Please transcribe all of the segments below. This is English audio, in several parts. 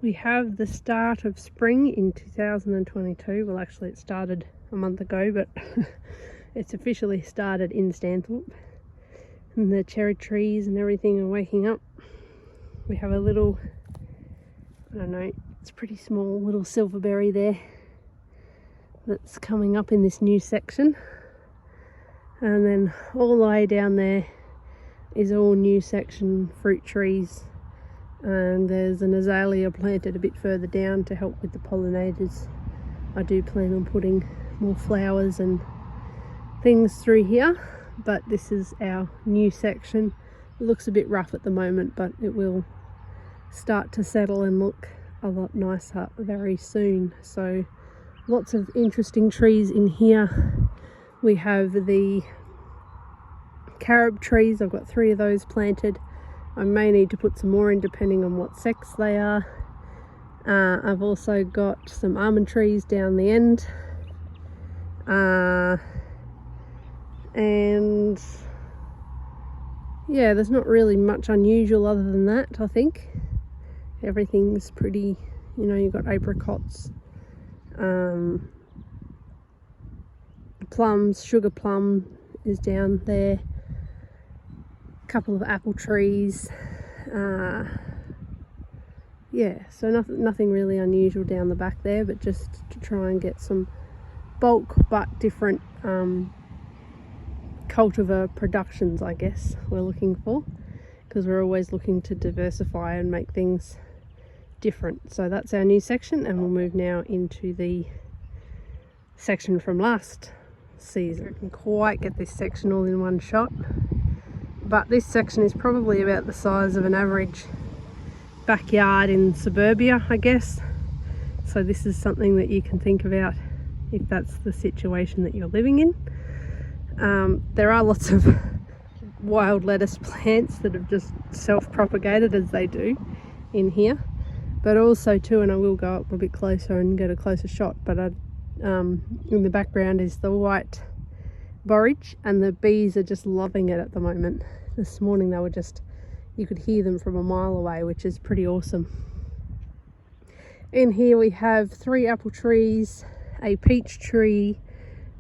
We have the start of spring in 2022. Well, actually it started a month ago, but it's officially started in Stanthorpe. And the cherry trees and everything are waking up. We have a little, I don't know, it's pretty small, little silverberry there that's coming up in this new section. And then all the way down there is all new section fruit trees. And there's an azalea planted a bit further down to help with the pollinators. I do plan on putting more flowers and things through here, but this is our new section. It looks a bit rough at the moment, but it will start to settle and look a lot nicer very soon. So lots of interesting trees in here. We have the carob trees. I've got 3 of those planted. I may need to put some more in depending on what sex they are. I've also got some almond trees down the end. And yeah, there's not really much unusual other than that, I think. Everything's pretty, you know, you've got apricots, plums, sugar plum is down there, a couple of apple trees. Yeah, so nothing really unusual down the back there, but just to try and get some bulk but different cultivar productions, I guess we're looking for, because we're always looking to diversify and make things different. So that's our new section, and we'll move now into the section from last season. I can quite get this section all in one shot, but this section is probably about the size of an average backyard in suburbia, I guess. So this is something that you can think about if that's the situation that you're living in. There are lots of wild lettuce plants that have just self-propagated, as they do in here, but also too, and I will go up a bit closer and get a closer shot, but in the background is the white borage, and the bees are just loving it at the moment. This morning they were just, you could hear them from a mile away, which is pretty awesome. In here we have 3 apple trees, a peach tree,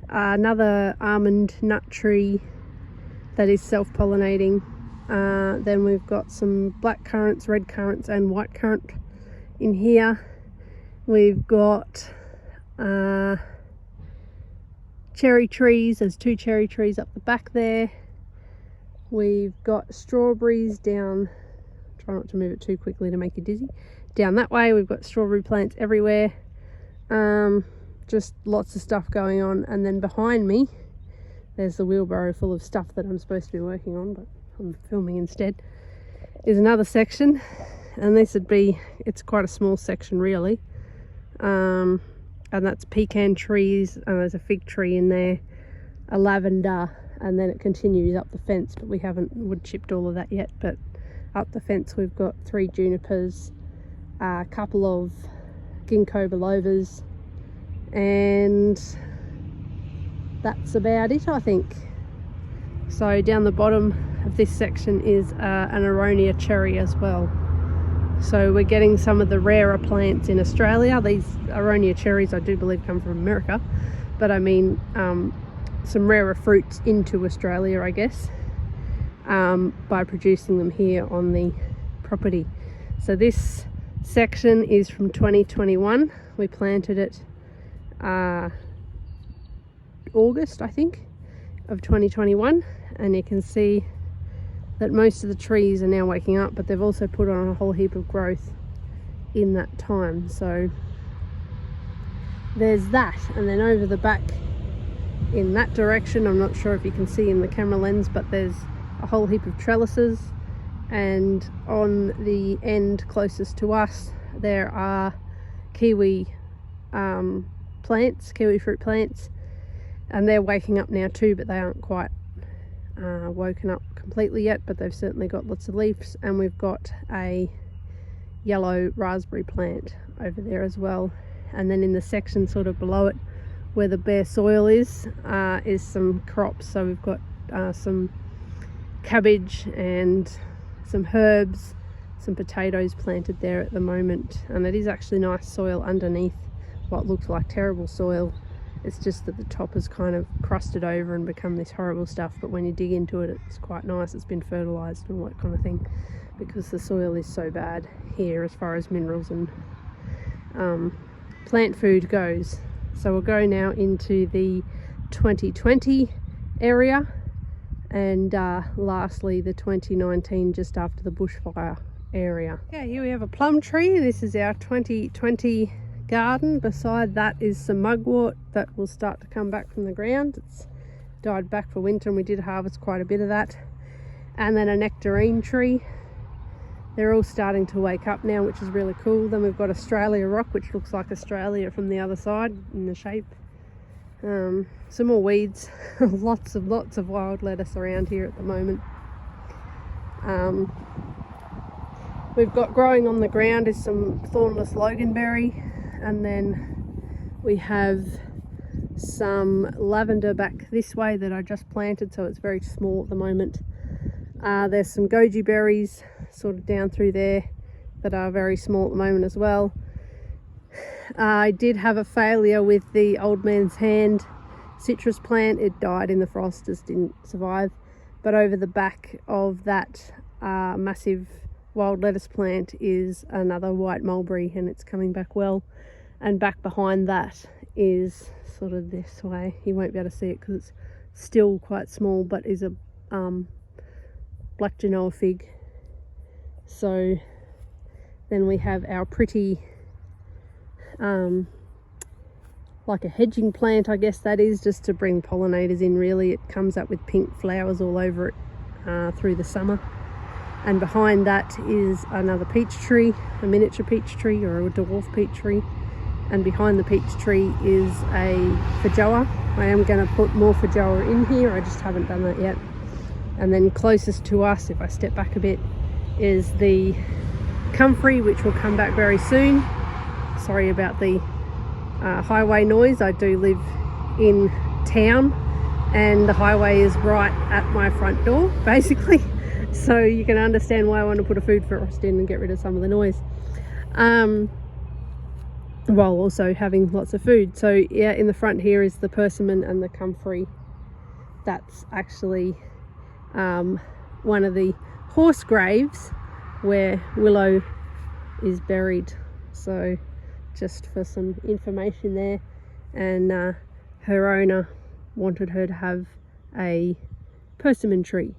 another almond nut tree that is self-pollinating. Then we've got some black currants, red currants and white currant in here. We've got cherry trees. There's 2 cherry trees up the back there. We've got strawberries down, try not to move it too quickly to make you dizzy, down that way. We've got strawberry plants everywhere. Just lots of stuff going on. And then behind me there's the wheelbarrow full of stuff that I'm supposed to be working on, but I'm filming instead, is another section. And this would be, it's quite a small section really, and that's pecan trees, and there's a fig tree in there, a lavender, and then it continues up the fence, but we haven't wood chipped all of that yet. But up the fence we've got 3 junipers, a couple of ginkgo bilobas, and that's about it, I think. So down the bottom of this section is an Aronia Cherry as well. So we're getting some of the rarer plants in Australia. These Aronia cherries I do believe come from America, but I mean some rarer fruits into Australia, I guess, by producing them here on the property. So this section is from 2021. We planted it August, I think, of 2021, and you can see that most of the trees are now waking up, but they've also put on a whole heap of growth in that time. So there's that. And then over the back in that direction, I'm not sure if you can see in the camera lens, but there's a whole heap of trellises, and on the end closest to us there are kiwi plants, kiwi fruit plants, and they're waking up now too, but they aren't quite woken up completely yet, but they've certainly got lots of leaves. And we've got a yellow raspberry plant over there as well. And then in the section sort of below it where the bare soil is some crops. So we've got some cabbage and some herbs, some potatoes planted there at the moment, and it is actually nice soil underneath what looks like terrible soil. It's just that the top has kind of crusted over and become this horrible stuff, but when you dig into it, it's quite nice. It's been fertilized and all that kind of thing, because the soil is so bad here as far as minerals and plant food goes. So we'll go now into the 2020 area, and lastly the 2019 just after the bushfire area. Okay, here we have a plum tree. This is our 2020 garden. Beside that is some mugwort that will start to come back from the ground. It's died back for winter and we did harvest quite a bit of that. And then a nectarine tree. They're all starting to wake up now, which is really cool. Then we've got Australia rock, which looks like Australia from the other side in the shape. Some more weeds. lots of wild lettuce around here at the moment. We've got growing on the ground is some thornless loganberry, and then we have some lavender back this way that I just planted, so it's very small at the moment. There's some goji berries sort of down through there that are very small at the moment as well. I did have a failure with the old man's hand citrus plant. It died in the frost, just didn't survive. But over the back of that massive wild lettuce plant is another white mulberry, and it's coming back well. And back behind that is sort of this way. You won't be able to see it because it's still quite small, but is a black Genoa fig. So then we have our pretty like a hedging plant, I guess that is, just to bring pollinators in really. It comes up with pink flowers all over it through the summer. And behind that is another peach tree, a miniature peach tree or a dwarf peach tree. And behind the peach tree is a feijoa. I am going to put more feijoa in here, I just haven't done that yet. And then closest to us, if I step back a bit, is the comfrey, which will come back very soon. Sorry about the highway noise. I do live in town and the highway is right at my front door basically, so you can understand why I want to put a food forest in and get rid of some of the noise, while also having lots of food. So yeah, in the front here is the persimmon and the comfrey. That's actually one of the horse graves where Willow is buried, so just for some information there. And her owner wanted her to have a persimmon tree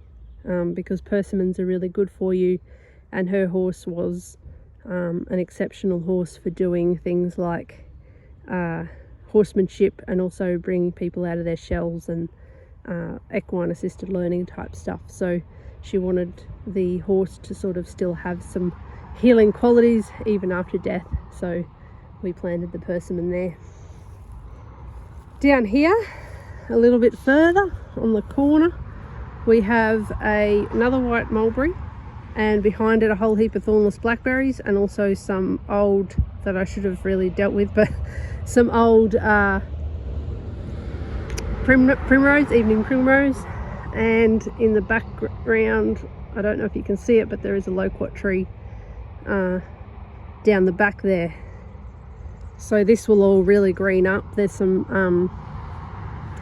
because persimmons are really good for you, and her horse was an exceptional horse for doing things like horsemanship and also bringing people out of their shells and equine assisted learning type stuff. So she wanted the horse to sort of still have some healing qualities even after death, so we planted the persimmon there. Down here a little bit further on the corner we have another white mulberry, and behind it a whole heap of thornless blackberries, and also some old, that I should have really dealt with, but some old primrose, evening primrose. And in the background, I don't know if you can see it, but there is a loquat tree down the back there. So this will all really green up. There's some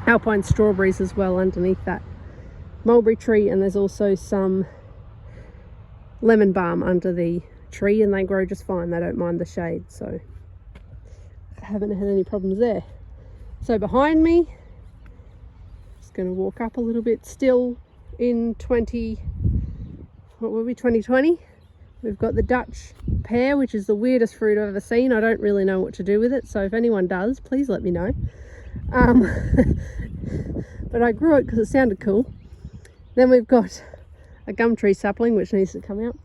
alpine strawberries as well underneath that mulberry tree, and there's also some lemon balm under the tree, and they grow just fine. They don't mind the shade, so I haven't had any problems there. So behind me, just going to walk up a little bit, still in 2020, we've got the Dutch pear, which is the weirdest fruit I've ever seen. I don't really know what to do with it, so if anyone does, please let me know. But I grew it because it sounded cool. Then we've got a gum tree sapling, which needs to come out.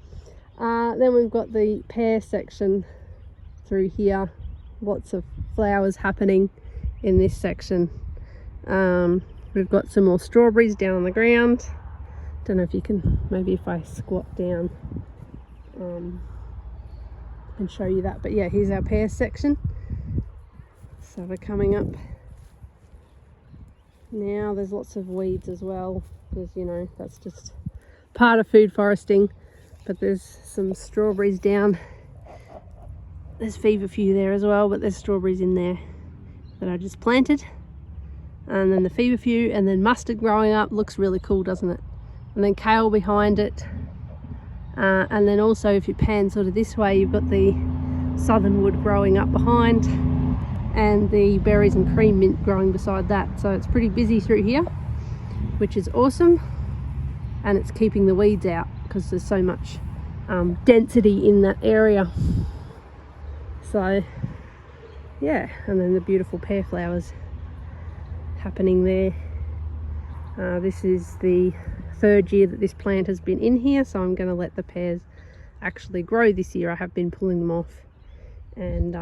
Then we've got the pear section through here. Lots of flowers happening in this section. We've got some more strawberries down on the ground. Don't know if you can, maybe if I squat down and show you that. But yeah, here's our pear section. So we're coming up now. There's lots of weeds as well, because you know that's just part of food foresting. but there's some strawberries down. There's feverfew there as well, but there's strawberries in there that I just planted. And then the feverfew, and then mustard growing up. Looks really cool, doesn't it? And then kale behind it. And then also if you pan sort of this way, you've got the southernwood growing up behind, and the berries and cream mint growing beside that. So it's pretty busy through here, which is awesome. And it's keeping the weeds out because there's so much density in that area. So yeah, and then the beautiful pear flowers happening there. This is the third year that this plant has been in here, so I'm going to let the pears actually grow this year. I have been pulling them off and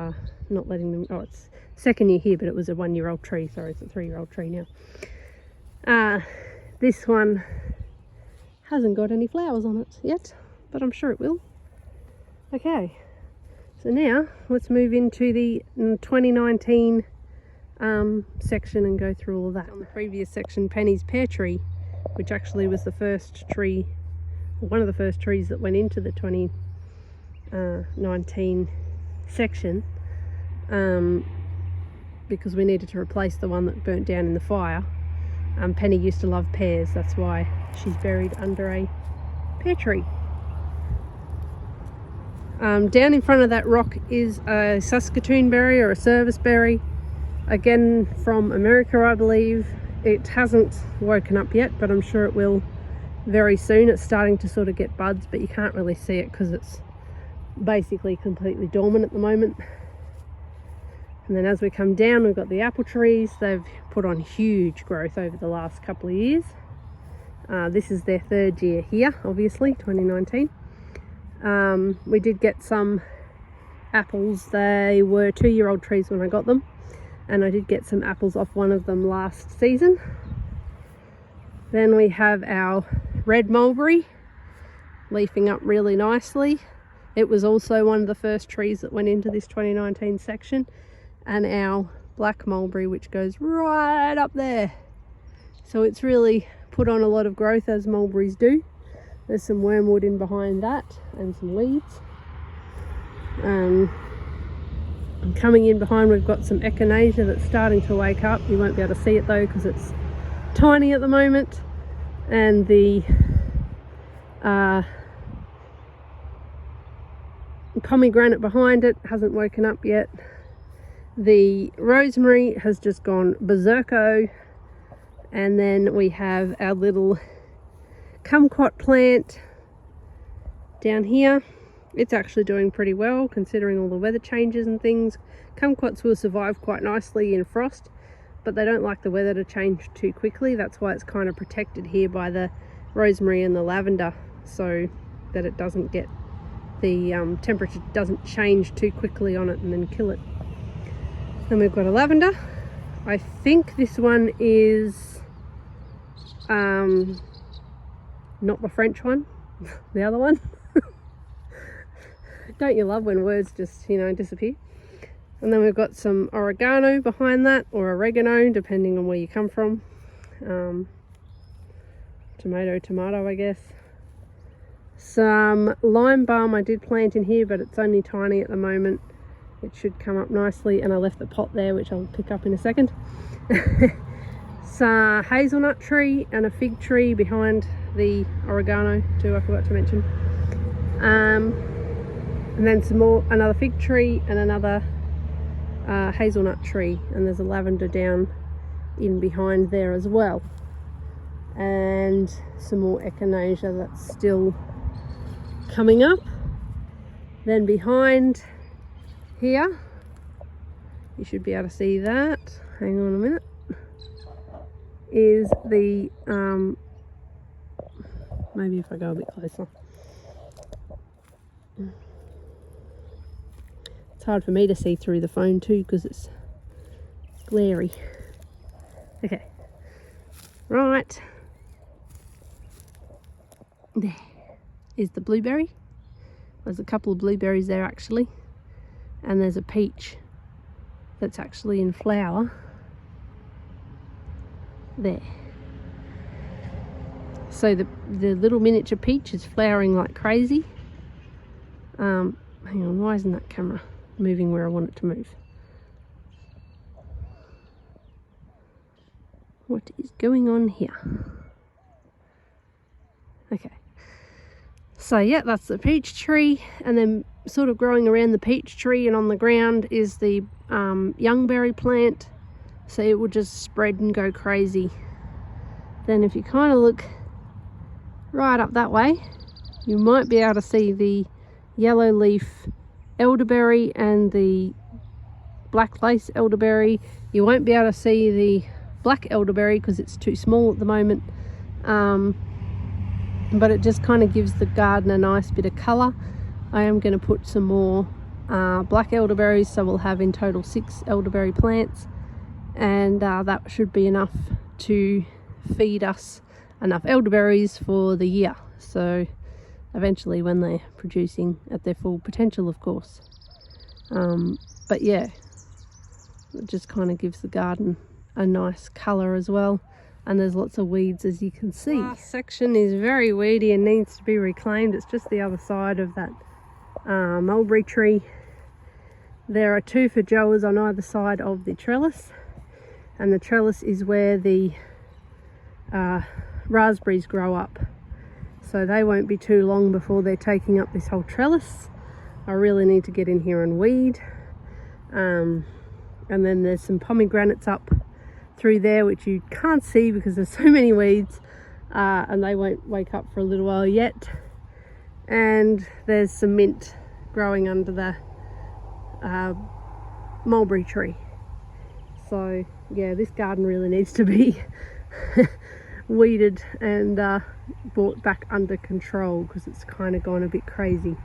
not letting them. Oh, it's second year here, but it was a 1-year-old tree. Sorry, it's a 3-year-old tree now. This one hasn't got any flowers on it yet, but I'm sure it will. Okay, so now let's move into the 2019 section and go through all of that. On the previous section, Penny's pear tree, which actually was the first tree, one of the first trees that went into the 2019 section, because we needed to replace the one that burnt down in the fire. Penny used to love pears, that's why she's buried under a pear tree. Down in front of that rock is a Saskatoon berry, or a service berry, again from America, I believe. It hasn't woken up yet, but I'm sure it will very soon. It's starting to sort of get buds, but you can't really see it because it's basically completely dormant at the moment. And then as we come down, we've got the apple trees. They've put on huge growth over the last couple of years. This is their third year here, obviously, 2019. We did get some apples. They were 2-year-old trees when I got them, and I did get some apples off one of them last season. Then we have our red mulberry leafing up really nicely. It was also one of the first trees that went into this 2019 section. And our black mulberry, which goes right up there. So it's really put on a lot of growth, as mulberries do. There's some wormwood in behind that and some weeds. And coming in behind, we've got some Echinacea that's starting to wake up. You won't be able to see it though because it's tiny at the moment. And the pomegranate behind it hasn't woken up yet. The rosemary has just gone berserko. And then we have our little Kumquat plant down here. It's actually doing pretty well considering all the weather changes and things. Kumquats will survive quite nicely in frost, but they don't like the weather to change too quickly. That's why it's kind of protected here by the rosemary and the lavender, so that it doesn't get the temperature doesn't change too quickly on it and then kill it. Then we've got a lavender. I think this one is not the French one, the other one. Don't you love when words just, you know, disappear? And then we've got some oregano behind that, or oregano, depending on where you come from. Tomato, I guess. Some lime balm I did plant in here, but it's only tiny at the moment. It should come up nicely, and I left the pot there, which I'll pick up in a second. Some hazelnut tree and a fig tree behind the oregano too, I forgot to mention. And then some more, another fig tree and another hazelnut tree, and there's a lavender down in behind there as well. And some more Echinacea that's still coming up. Then behind here, you should be able to see that, hang on a minute, is the maybe if I go a bit closer. It's hard for me to see through the phone too because it's glary. Okay, right, there is the blueberry. There's a couple of blueberries there actually, and there's a peach that's actually in flower there. So the little miniature peach is flowering like crazy. Hang on, why isn't that camera moving where I want it to move? What is going on here? Okay. So yeah, that's the peach tree, and then sort of growing around the peach tree and on the ground is the youngberry plant. So it will just spread and go crazy. Then if you kind of look right up that way, you might be able to see the yellow leaf elderberry and the black lace elderberry. You won't be able to see the black elderberry because it's too small at the moment, but it just kind of gives the garden a nice bit of colour. I am going to put some more black elderberries, so we'll have in total 6 elderberry plants, and that should be enough to feed us enough elderberries for the year. So eventually when they're producing at their full potential, of course. But yeah, it just kind of gives the garden a nice colour as well. And there's lots of weeds, as you can see. This section is very weedy and needs to be reclaimed. It's just the other side of that mulberry tree. There are 2 feijoas on either side of the trellis, and the trellis is where the raspberries grow up. So they won't be too long before they're taking up this whole trellis. I really need to get in here and weed. And then there's some pomegranates up through there which you can't see because there's so many weeds, and they won't wake up for a little while yet. And there's some mint growing under the mulberry tree. So yeah, this garden really needs to be weeded and brought back under control because it's kind of gone a bit crazy.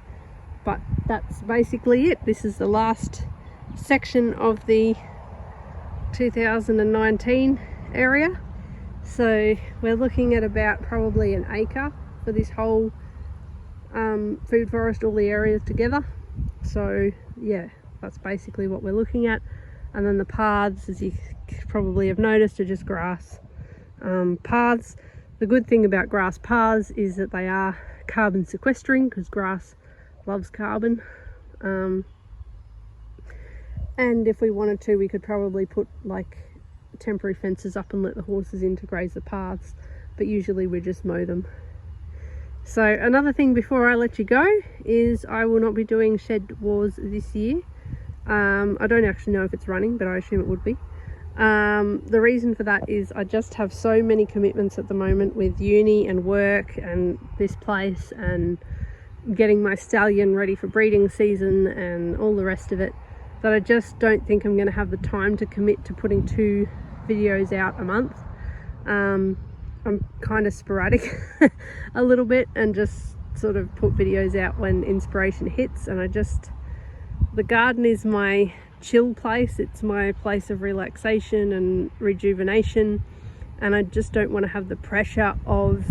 But that's basically it. This is the last section of the 2019 area. So we're looking at about probably an acre for this whole food forest, all the areas together. So yeah, that's basically what we're looking at. And then the paths, as you probably have noticed, are just grass paths. The good thing about grass paths is that they are carbon sequestering, because grass loves carbon. And if we wanted to, we could probably put like temporary fences up and let the horses in to graze the paths, but usually we just mow them. So another thing before I let you go is I will not be doing Shed Wars this year. I don't actually know if it's running, but I assume it would be. The reason for that is I just have so many commitments at the moment with uni and work and this place and getting my stallion ready for breeding season and all the rest of it, that I just don't think I'm going to have the time to commit to putting 2 videos out a month. I'm kind of sporadic a little bit and just sort of put videos out when inspiration hits, and the garden is my chill place. It's my place of relaxation and rejuvenation, and I just don't want to have the pressure of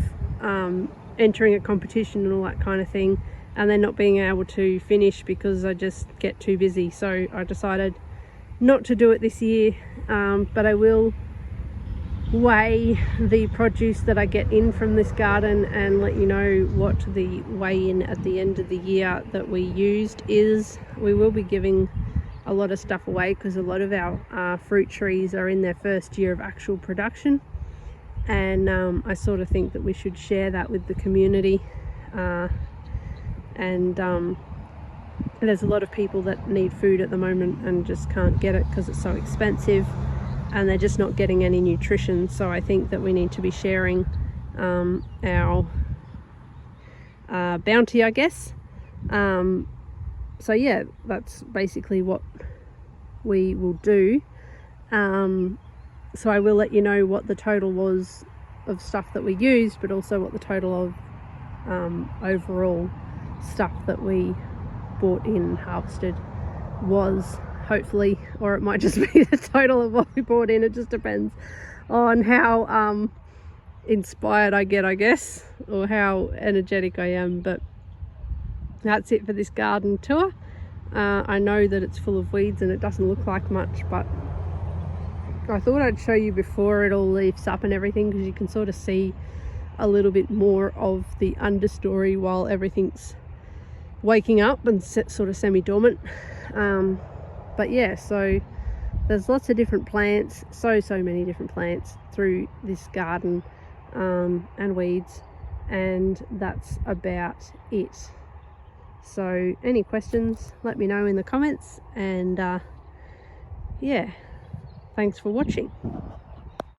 entering a competition and all that kind of thing and then not being able to finish because I just get too busy. So I decided not to do it this year, but I will weigh the produce that I get in from this garden and let you know what the weigh-in at the end of the year that we used is. We will be giving a lot of stuff away because a lot of our fruit trees are in their first year of actual production, and I sort of think that we should share that with the community. There's a lot of people that need food at the moment and just can't get it because it's so expensive, and they're just not getting any nutrition. So I think that we need to be sharing our bounty, I guess. So yeah, that's basically what we will do. So I will let you know what the total was of stuff that we used, but also what the total of overall stuff that we bought in and harvested was, hopefully, or it might just be the total of what we bought in. It just depends on how inspired I get, I guess, or how energetic I am. But that's it for this garden tour. I know that it's full of weeds and it doesn't look like much, but I thought I'd show you before it all leaves up and everything, because you can sort of see a little bit more of the understory while everything's waking up and sort of semi-dormant. But yeah, so there's lots of different plants, so many different plants through this garden, and weeds, and that's about it. So any questions, let me know in the comments, and yeah, thanks for watching.